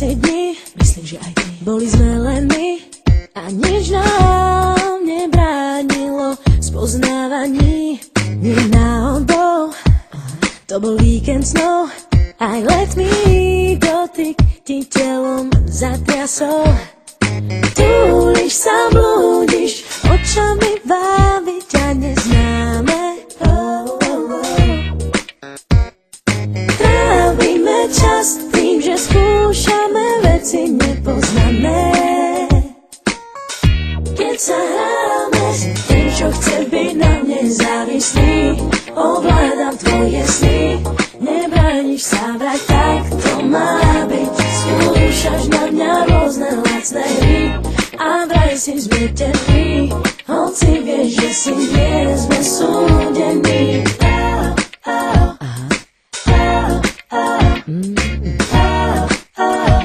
si dni, myslím, že aj ty. Boli sme len my a nič nám nebránilo spoznávaní. Nie náhodou, to bol víkend snov, aj letný dotyk ti telom zatriasol. Túliš sa, blúdiš, očami vábi ťa neznáme. Trávime čas tým, že skúšame veci nepoznané. Keď sa hráme, ten, čo chce byť na mne závislý, ovládam tvoje sny. Nebrániš sa vrať, tak to má byť. Skúšaš na mňa rôzne lacné hry a vraj si zmetený, hoci vieš, že si nie sme súdení.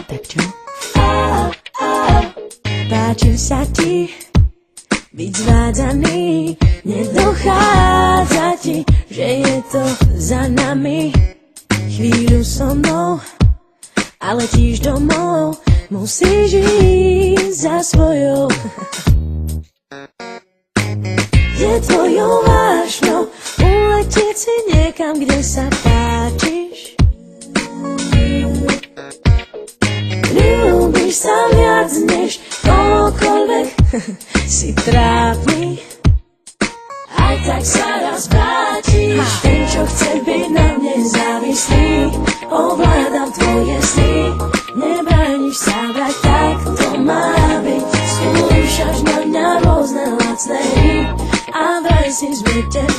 Tak čo? Páčim sa ti byť zvádzaný, nedochádza ti, že je to za nami. Chvíľu so mnou a letíš domov, musíš ísť za svojou. Je tvojou vášňou uletieť si niekam, kde sa páčiš. Ľúbiš sa viac než kohokoľvek, si trápny, aj tak sa raz vrátiš. Ten, čo chce byť na mne závislý, ovládam tvoje sny. Nebrániš sa vrať, tak to má byť. Skúšaš na mňa rôzne lacné hry a vraj si zmetený.